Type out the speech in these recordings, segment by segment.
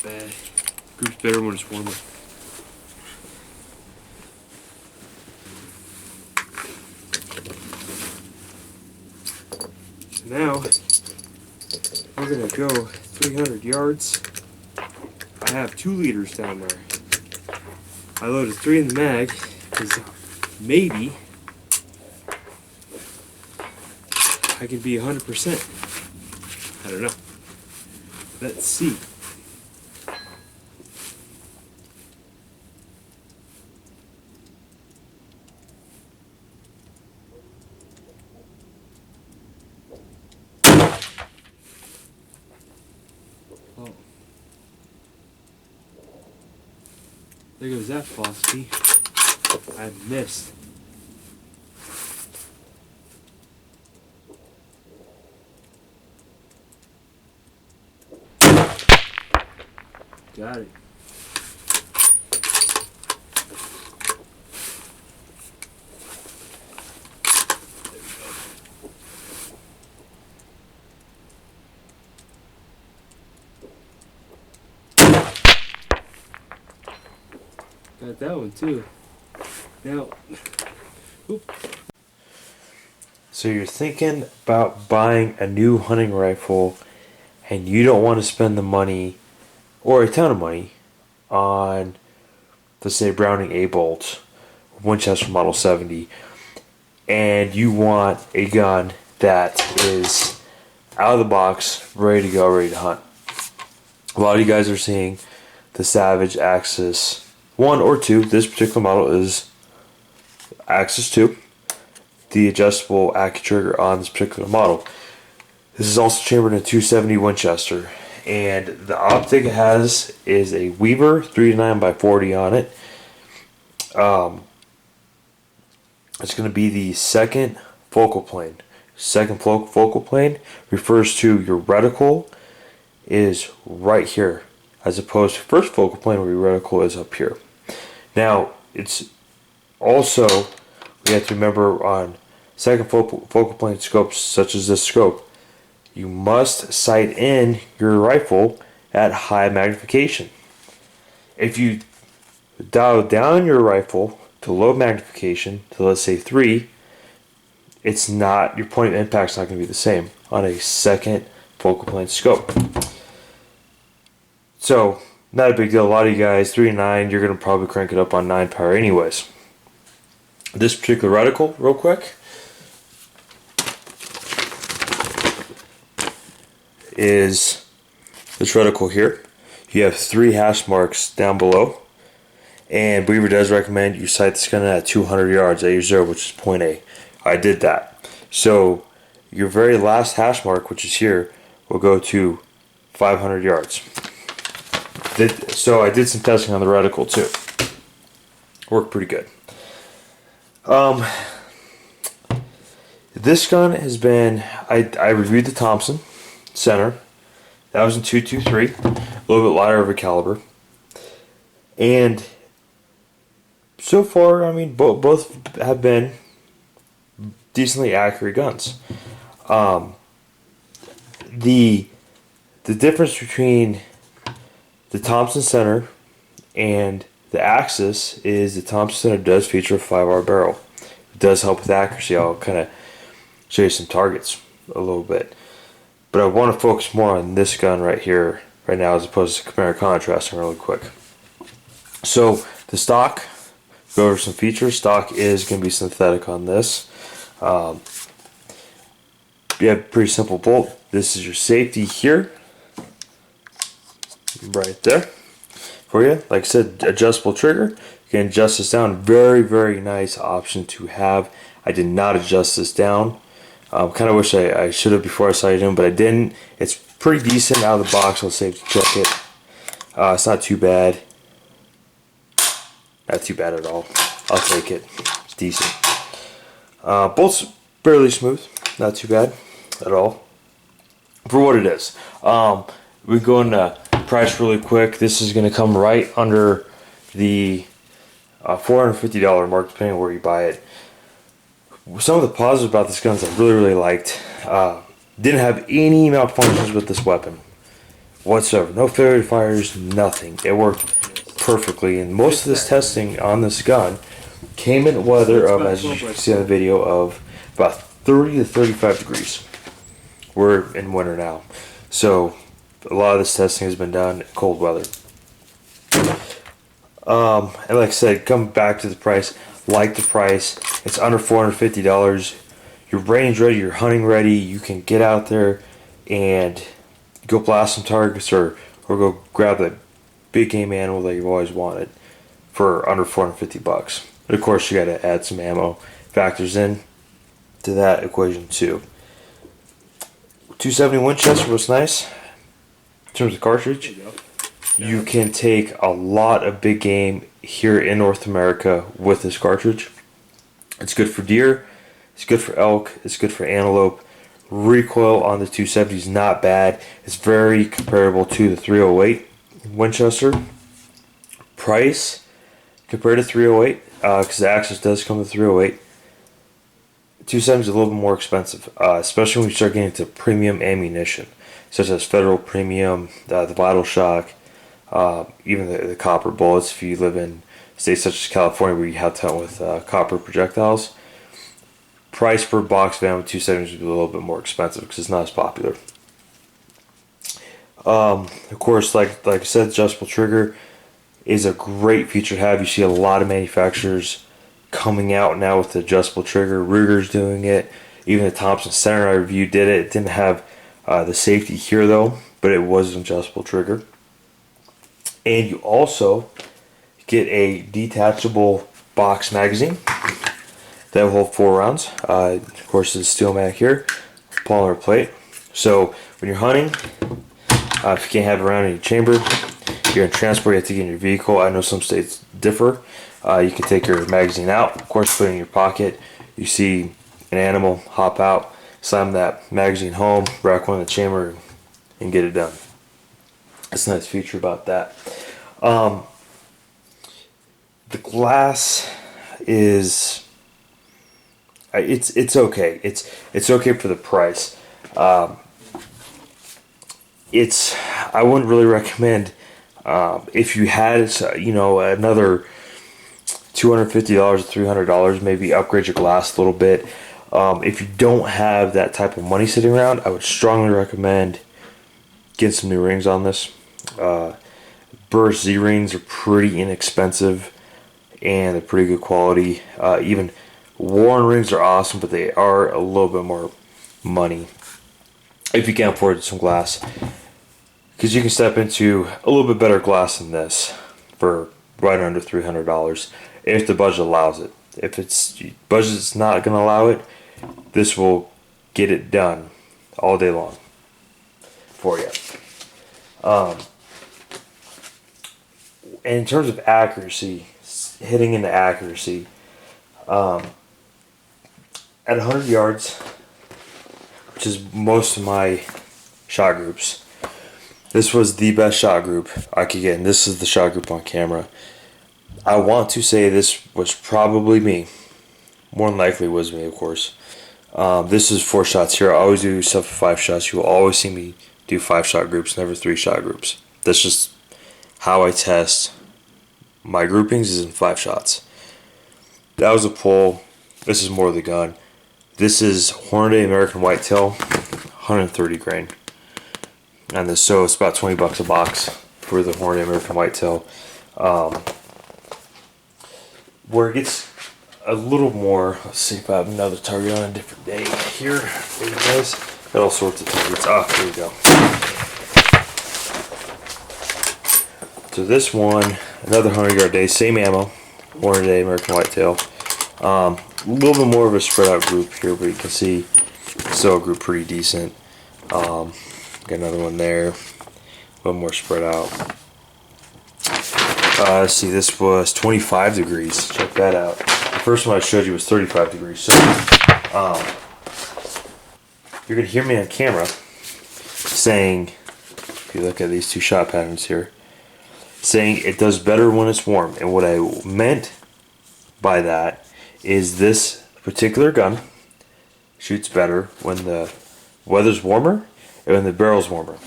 bad. Group's better when it's warmer. So now we're gonna go 300 yards. I have 2 liters down there. I loaded 3 in the mag because maybe I could be 100%. I don't know. Let's see. Oh. There goes that philosophy. I missed. Got it. Got that one too. Now, oop. So you're thinking about buying a new hunting rifle and you don't want to spend the money or a ton of money on, let's say, Browning A-Bolt, Winchester Model 70, and you want a gun that is out of the box, ready to go, ready to hunt. A lot of you guys are seeing the Savage Axis 1 or 2. This particular model is Axis 2, the adjustable ACU trigger on this particular model. This is also chambered in a 270 Winchester, and the optic it has is a Weaver 3-9x40 on it. It's going to be the second focal plane. Second focal plane refers to your reticle is right here, as opposed to first focal plane where your reticle is up here. Now, it's also, we have to remember on second focal plane scopes, such as this scope, you must sight in your rifle at high magnification. If you dial down your rifle to low magnification, to let's say 3, it's not, your point of impact's not going to be the same on a second focal plane scope. So, not a big deal. A lot of you guys, 3-9, you're going to probably crank it up on 9 power anyways. This particular reticle, real quick, is this reticle here. You have 3 hash marks down below, and Weaver does recommend you sight this gun at 200 yards at your 0, which is point A. I did that. So your very last hash mark, which is here, will go to 500 yards. So I did some testing on the reticle too. Worked pretty good. This gun has been, I reviewed the Thompson Center. That was in 223, a little bit lighter of a caliber. And so far, I mean, both have been decently accurate guns. The difference between the Thompson Center and the Axis is the Thompson Center does feature a 5R barrel. It does help with accuracy. I'll kind of show you some targets a little bit. But I want to focus more on this gun right here, right now, as opposed to compare and contrasting really quick. So the stock, go over some features. Stock is going to be synthetic on this. You have a pretty simple bolt. This is your safety here, right there for you. Like I said, adjustable trigger. You can adjust this down. Very, very nice option to have. I did not adjust this down. Kind of wish I should have before I sighted in, but I didn't. It's pretty decent out of the box. I'll safety check it. It's not too bad. Not too bad at all. I'll take it. It's decent. Bolt's fairly smooth. Not too bad at all for what it is. We go into price really quick. This is going to come right under the $450 mark, depending on where you buy it. Some of the positives about this gun I really liked. Didn't have any malfunctions with this weapon whatsoever. No failure fires, nothing. It worked perfectly. And most of this testing on this gun came in weather of, as you can see on the video, of about 30 to 35 degrees. We're in winter now. So a lot of this testing has been done in cold weather. And like I said, come back to the price. Like the price. It's under $450. You're range ready, you're hunting ready. You can get out there and go blast some targets, or go grab that big game animal that you've always wanted for under $450. But of course, you got to add some ammo factors in to that equation too. 270 Winchester was nice in terms of cartridge. You can take a lot of big game here in North America with this cartridge. It's good for deer, it's good for elk, it's good for antelope. Recoil on the 270 is not bad. It's very comparable to the 308 Winchester. Price compared to 308, because the Axis does come with 308. 270 is a little bit more expensive, especially when you start getting into premium ammunition, such as Federal Premium, the Vital Shock, even the copper bullets. If you live in states such as California where you have to hunt with copper projectiles, price per box of ammo 270 would be a little bit more expensive because it's not as popular. Of course, like I said, adjustable trigger is a great feature to have. You see a lot of manufacturers coming out now with the adjustable trigger. Ruger's doing it. Even the Thompson Center I reviewed did it. It didn't have the safety here though, but it was an adjustable trigger. And you also get a detachable box magazine that will hold 4 rounds. Of course, it's steel mag here, polymer plate. So when you're hunting, if you can't have it around in your chamber, you're in transport, you have to get in your vehicle. I know some states differ. You can take your magazine out, of course, put it in your pocket. You see an animal, hop out, slam that magazine home, rack one in the chamber, and get it done. That's a nice feature about that. The glass is it's okay. It's okay for the price. I wouldn't really recommend if you had another $250 or $300, maybe upgrade your glass a little bit. If you don't have that type of money sitting around, I would strongly recommend getting some new rings on this. Burst Z rings are pretty inexpensive and they're pretty good quality. Even Warren rings are awesome, but they are a little bit more money if you can't afford some glass, because you can step into a little bit better glass than this for right under $300 if the budget allows it. If budget's not going to allow it, this will get it done all day long for you. And in terms of accuracy, hitting into accuracy, at 100 yards, which is most of my shot groups, this was the best shot group I could get, and this is the shot group on camera. I want to say this was probably me. More than likely was me, of course. This is 4 shots here. I always do stuff for 5 shots. You will always see me do 5-shot groups, never 3-shot groups. That's just how I test my groupings, is in 5 shots. That was a pull. This is more of the gun. This is Hornady American Whitetail, 130 grain. And so it's about $20 a box for the Hornady American Whitetail. Where it gets a little more, let's see if I have another target on a different day here for you guys. Got all sorts of targets. Here we go. So this one, another 100-yard day, same ammo, Hornady American Whitetail. A little bit more of a spread out group here, but you can see still a group pretty decent. Got another one there, a little more spread out. Let's see, this was 25 degrees. Check that out. The first one I showed you was 35 degrees. So you're going to hear me on camera saying, if you look at these 2 shot patterns here, saying it does better when it's warm. And what I meant by that is this particular gun shoots better when the weather's warmer and when the barrel's warmer.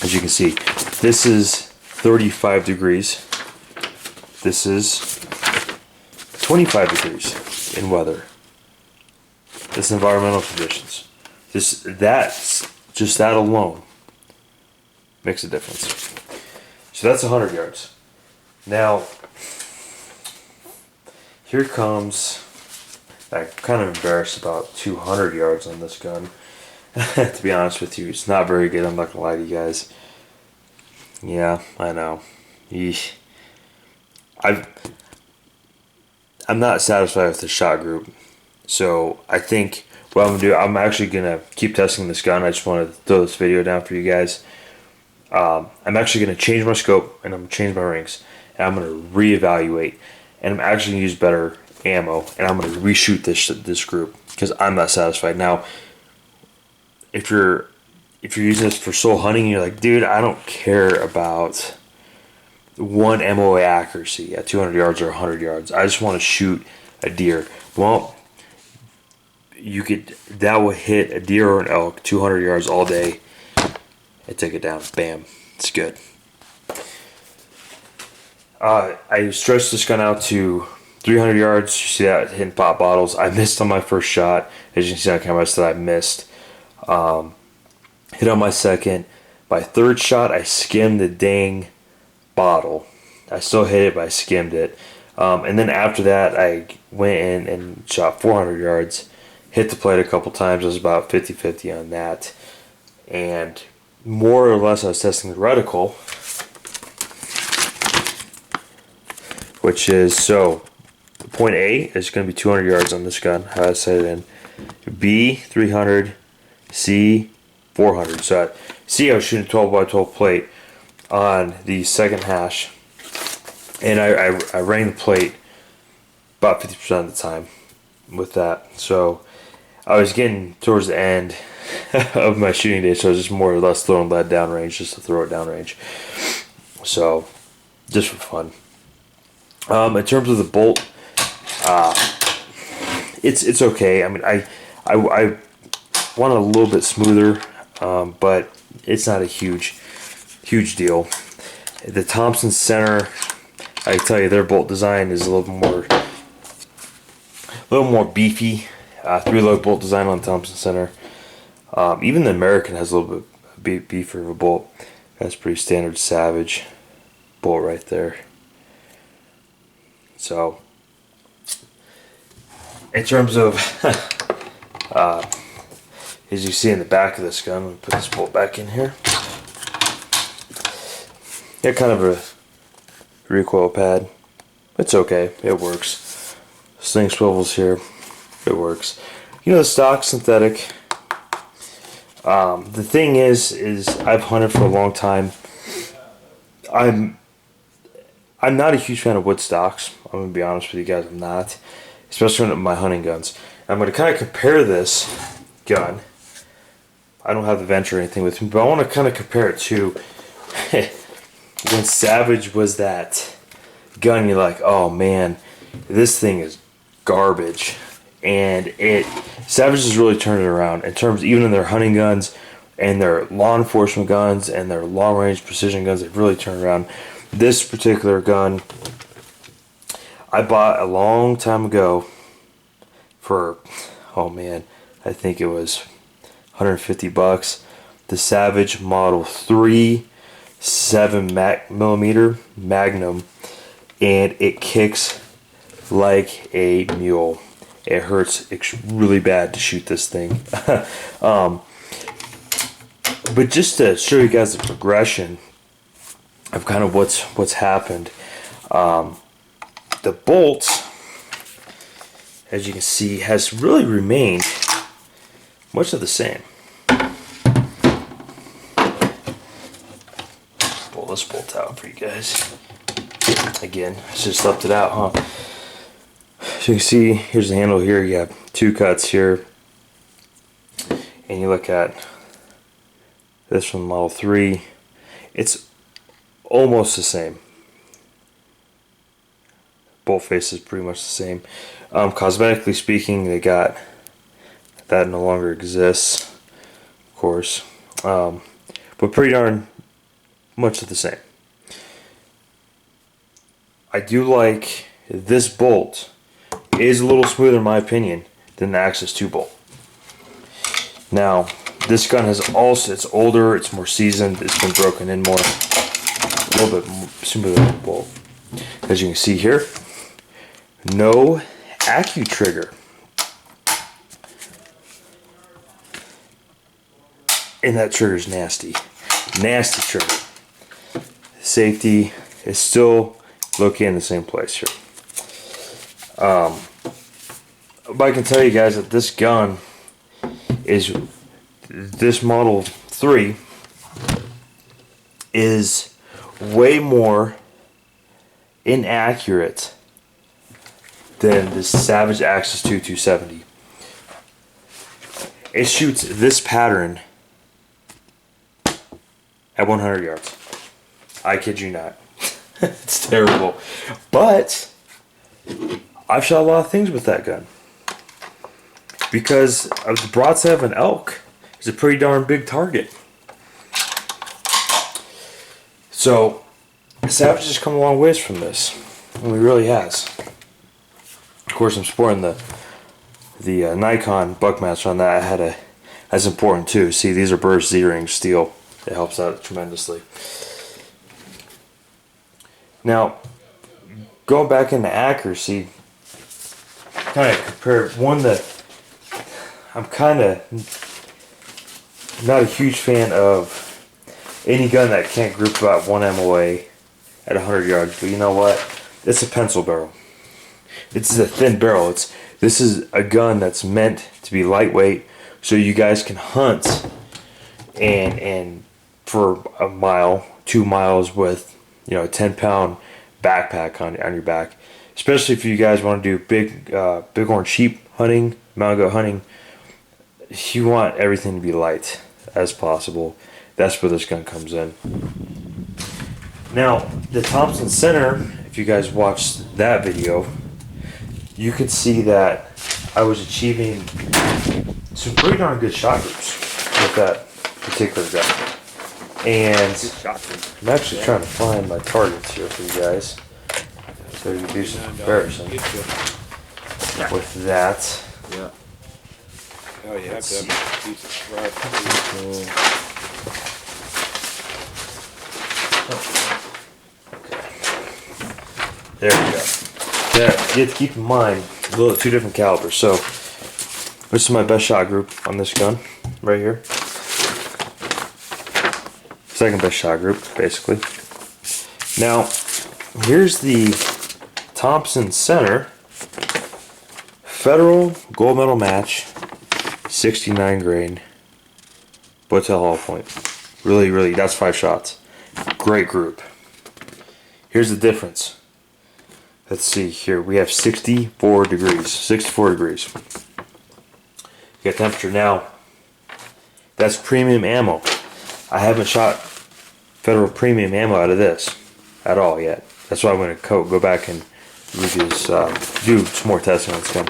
As you can see, this is 35 degrees. This is 25 degrees in weather. This environmental conditions. Just that alone makes a difference. So that's 100 yards. Now, here comes, I'm kind of embarrassed about 200 yards on this gun. To be honest with you, it's not very good. I'm not gonna lie to you guys. Yeah, I know. Yeesh. I'm not satisfied with the shot group, so I think what I'm gonna do, I'm actually gonna keep testing this gun. I just want to throw this video down for you guys. I'm actually gonna change my scope and I'm gonna change my rings, and I'm gonna reevaluate, and I'm actually gonna use better ammo, and I'm gonna reshoot this group because I'm not satisfied now. If you're using this for sole hunting, you're like, dude, I don't care about one MOA accuracy at 200 yards or 100 yards. I just want to shoot a deer. Well, that will hit a deer or an elk 200 yards all day and take it down. Bam, it's good. I stretched this gun out to 300 yards. You see that hitting pop bottles. I missed on my first shot. As you can see on camera, I missed. Hit on my second. My third shot, I skimmed the dang bottle. I still hit it, but I skimmed it. And then after that, I went in and shot 400 yards. Hit the plate a couple times. I was about 50-50 on that. And more or less, I was testing the reticle, which is, so point A is going to be 200 yards on this gun. How I set it in. B, 300. C, 400. So C, I was shooting 12 by 12 plate on the second hash, and I rang the plate about 50% of the time with that. So I was getting towards the end of my shooting day, so I was just more or less throwing lead downrange just to throw it downrange. So just for fun. In terms of the bolt, it's okay. I mean, I want a little bit smoother, but it's not a huge deal. The Thompson Center, I tell you, their bolt design is a little more beefy. 3-lug bolt design on Thompson Center. Even the American has a little bit beefier of a bolt. That's pretty standard Savage bolt right there. So, in terms of as you see in the back of this gun, I'm going to put this bolt back in here. Got kind of a recoil pad. It's okay. It works. Sling swivels here. It works. You know, the stock synthetic. The thing is I've hunted for a long time. I'm not a huge fan of wood stocks. I'm going to be honest with you guys. I'm not. Especially with my hunting guns. I'm going to kind of compare this gun. I don't have the Venture or anything with me, but I want to kind of compare it to when Savage was that gun. You're like, oh man, this thing is garbage. And Savage has really turned it around in terms, even in their hunting guns and their law enforcement guns and their long range precision guns. They've really turned around. This particular gun I bought a long time ago for, oh man, I think it was $150. The Savage Model 3 7mm Magnum, and it kicks like a mule. It hurts really bad to shoot this thing. But just to show you guys the progression of kind of what's happened, the bolt, as you can see, has really remained much of the same. Pull this bolt out for you guys. Again, I just left it out, huh? So you can see, here's the handle here. You have two cuts here. And you look at this from Model 3. It's almost the same. Bolt face is pretty much the same. Cosmetically speaking, they got that no longer exists, of course. But pretty darn much of the same. I do like this bolt is a little smoother in my opinion than the Axis 2 bolt. Now, this gun has also, it's older, it's more seasoned, it's been broken in more, a little bit smoother bolt. As you can see here, no Accu trigger. And that trigger's nasty. Nasty trigger. Safety is still located in the same place here. But I can tell you guys that this gun is, this Model 3 is way more inaccurate than the Savage Axis 2 270. It shoots this pattern at 100 yards. I kid you not. It's terrible. But I've shot a lot of things with that gun. Because of the broadside of an elk is a pretty darn big target. So Savage has come a long ways from this. I mean, it really has. Of course, I'm sporting the Nikon Buckmaster on that. I had that's important too. See, these are burst Z-ring steel. It helps out tremendously. Now, going back into accuracy, kind of compare one that I'm kind of not a huge fan of any gun that can't group about 1 MOA at 100 yards. But you know what? It's a pencil barrel. This is a thin barrel. This is a gun that's meant to be lightweight, so you guys can hunt and for a mile, 2 miles with, you know, a 10-pound backpack on your back. Especially if you guys want to do bighorn sheep hunting, mountain goat hunting, you want everything to be light as possible. That's where this gun comes in. Now, the Thompson Center, if you guys watched that video, you could see that I was achieving some pretty darn good shot groups with that particular gun. And I'm actually trying to find my targets here for you guys, so you can do some comparison with that. Yeah. Oh, you have to have a decent rifle. Okay. There we go. Yeah, you have to keep in mind two different calibers. So this is my best shot group on this gun right here. Second best shot group, basically. Now, here's the Thompson Center Federal Gold Medal Match 69 grain Botel Hollow Point. Really, that's 5 shots. Great group. Here's the difference. Let's see here. We have 64 degrees. 64 degrees. You got temperature now. That's premium ammo. I haven't shot Federal premium ammo out of this at all yet. That's why I'm going to go back and do some more testing on this gun.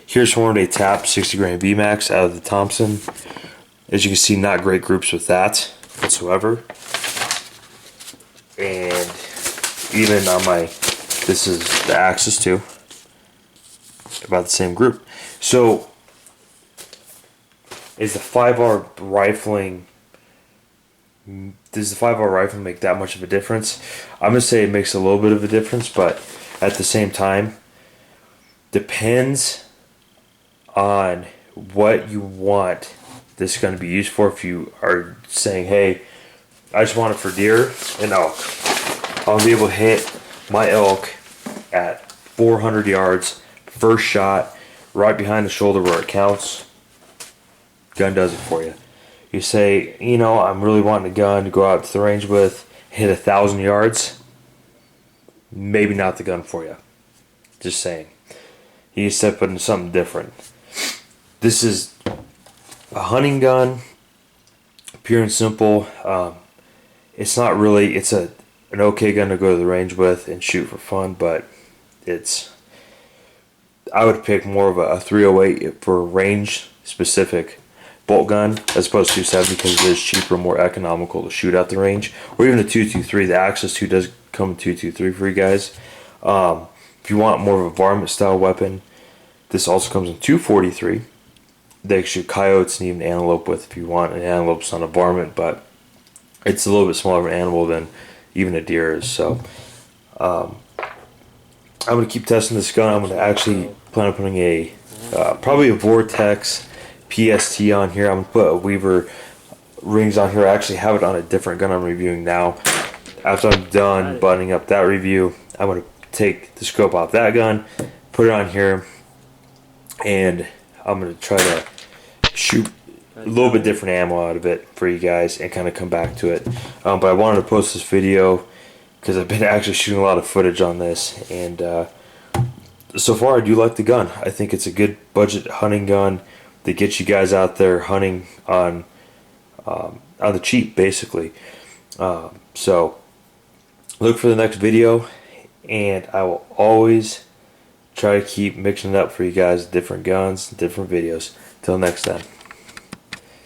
Here's Hornady Tap 60 grain VMAX out of the Thompson. As you can see, not great groups with that whatsoever. And even on my, this is the Axis 2, about the same group. So, is the 5R rifling, does the 5R rifle make that much of a difference? I'm going to say it makes a little bit of a difference, but at the same time, depends on what you want this gun to be used for. If you are saying, hey, I just want it for deer and elk, I'll be able to hit my elk at 400 yards, first shot, right behind the shoulder where it counts. Gun does it for you. You say, you know, I'm really wanting a gun to go out to the range with, hit 1,000 yards. Maybe not the gun for you. Just saying. You step into something different. This is a hunting gun, pure and simple. It's not really, it's an okay gun to go to the range with and shoot for fun, but I would pick more of a 308 for range specific bolt gun as opposed to 270 because it is cheaper, more economical to shoot out the range, or even the 223. The Axis 2 does come in 223 for you guys. If you want more of a varmint style weapon, this also comes in 243. They shoot coyotes and even antelope with if you want. An antelope's not a varmint, but it's a little bit smaller of an animal than even a deer is. So I'm going to keep testing this gun. I'm going to actually plan on putting a probably a Vortex PST on here. I'm going to put a Weaver rings on here. I actually have it on a different gun I'm reviewing now. After I'm done buttoning up that review, I'm going to take the scope off that gun, put it on here, and I'm going to try to shoot a little bit different ammo out of it for you guys and kind of come back to it. But I wanted to post this video because I've been actually shooting a lot of footage on this, and so far I do like the gun. I think it's a good budget hunting gun that gets you guys out there hunting on the cheap, basically. So look for the next video, and I will always try to keep mixing it up for you guys, different guns, different videos. Till next time.